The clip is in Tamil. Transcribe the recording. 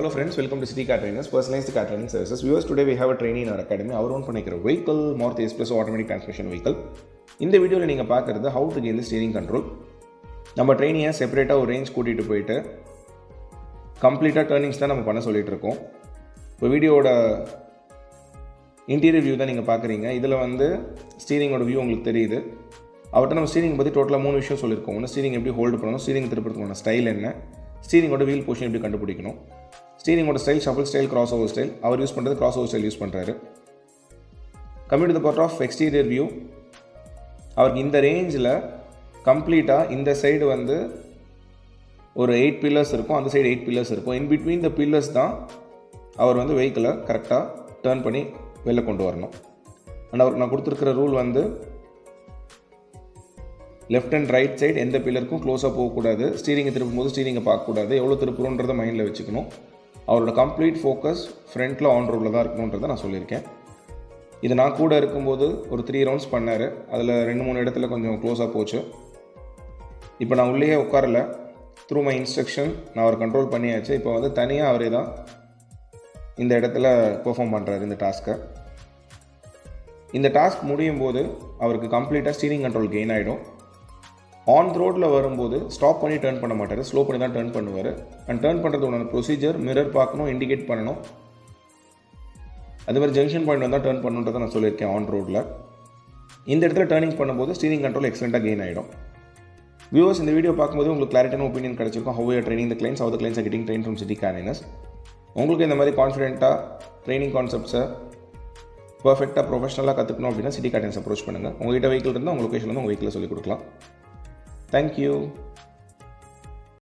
Hello friends, welcome to City Car Trainers, Personalized Car Training Services. Viewers, today we have a trainee in our academy. Our own பண்ணிக்கிற vehicle, Maruti S+ automatic transmission vehicle. இந்த வீடியோவில் நீங்கள் பார்க்குறது how to gain the steering control. நம்ம ட்ரெயினியை செப்பரேட்டாக ஒரு ரேஞ்ச் கூட்டிகிட்டு போயிட்டு கம்ப்ளீட்டாக டர்னிங்ஸ் தான் நம்ம பண்ண சொல்லிகிட்டு இருக்கோம். இப்போ வீடியோட இன்டீரியர் வியூ தான் நீங்கள் பார்க்குறீங்க. இதில் வந்து ஸ்டீரிங்கோட வியூ உங்களுக்கு தெரியுது. அவர்கிட்ட நம்ம ஸ்டீரிங் பற்றி டோட்டலாக 3 விஷயம் சொல்லியிருக்கோம். ஒன்று ஸ்டீரிங் எப்படி ஹோல்டு பண்ணணும், ஸ்டீரிங் திருப்பறதுக்கான ஸ்டைல் என்ன, ஸ்டீரிங்கோட வீல் பொசிஷன் எப்படி கண்டுபிடிக்கணும், ஸ்டீரிங்கோட style shuffle style, cross over style. அவர் யூஸ் பண்ணுறது கிராஸ் ஓவர் ஸ்டைல் யூஸ் பண்ணுறாரு. Coming to the part of exterior view, அவருக்கு இந்த ரேஞ்சில் கம்ப்ளீட்டாக இந்த சைடு வந்து ஒரு 8 பில்லர்ஸ் இருக்கும், அந்த சைடு 8 பில்லர்ஸ் இருக்கும். இன் பிட்வீன் த பில்லர்ஸ் தான் அவர் வந்து வெஹிக்கிளை கரெக்டாக டர்ன் பண்ணி வெளில கொண்டு வரணும். அண்ட் அவருக்கு நான் கொடுத்துருக்கிற ரூல் வந்து லெஃப்ட் அண்ட் ரைட் சைடு எந்த பில்லருக்கும் க்ளோஸாக போகக்கூடாது. ஸ்டீரிங்கை திருப்பும்போது ஸ்டீரிங்கை பார்க்கக்கூடாது. எவ்வளோ திருப்புறோன்றதை மைண்டில் வச்சுக்கணும். அவரோட கம்ப்ளீட் ஃபோக்கஸ் ஃப்ரண்ட்டில் ஆன் ரோடில் தான் இருக்கணுன்றதை நான் சொல்லியிருக்கேன். இது நான் கூட இருக்கும்போது ஒரு 3 ரவுண்ட்ஸ் பண்ணார். அதில் 2-3 இடத்துல கொஞ்சம் க்ளோஸாக போச்சு. இப்போ நான் உள்ளே உட்காரல, த்ரூ மை இன்ஸ்ட்ரக்ஷன் நான் அவர் கண்ட்ரோல் பண்ணியாச்சு. இப்போ வந்து தனியாக அவரே தான் இந்த இடத்துல பெர்ஃபார்ம் பண்ணுறாரு இந்த டாஸ்க்கை. இந்த டாஸ்க் முடியும் போது அவருக்கு கம்ப்ளீட்டாக ஸ்டீரிங் கண்ட்ரோல் கெயின் ஆகிடும். ஆன் ரோடில் வரும்போது ஸ்டாப் பண்ணி டர்ன் பண்ண மாட்டார், ஸ்லோ பண்ணி தான் டர்ன் பண்ணுவார். அண்ட் டர்ன் பண்ணுறதுக்கான ப்ரொசீஜர் மிரர் பார்க்கணும், இண்டிகேட் பண்ணணும். அதுமாதிரி ஜங்ஷன் பாயிண்ட் வந்தால் டர்ன் பண்ணுன்றதை நான் சொல்லியிருக்கேன் ஆன் ரோடில். இந்த இடத்துல டர்னிங் பண்ணும்போது ஸ்டீரிங் கண்ட்ரோல் எக்ஸலண்ட்டாக கெயின் ஆகிடும். வியூவர்ஸ், இந்த வீடியோ பார்க்கும்போது உங்களுக்கு கிளாரிட்டியான ஒப்பீனியன் கிடச்சிருக்கும். How you training the clients, how the clients are getting train from city car trainers. உங்களுக்கு இந்த மாதிரி கான்ஃபிடென்ட்டாக ட்ரைனிங் கான்செப்ட்ஸை பர்ஃபெக்டாக ப்ரொஃபஷனலாக கற்றுக்கணும் அப்படின்னா சிட்டி கார் ட்ரைனர்ஸ் அப்ரோச் பண்ணுங்கள். உங்கள்கிட்ட வெஹிக்கிள் இருந்தால் உங்கள் லொக்கேஷன் வந்து உங்கள் வெஹிக்கிளை சொல்லிக் கொடுக்கலாம். Thank you.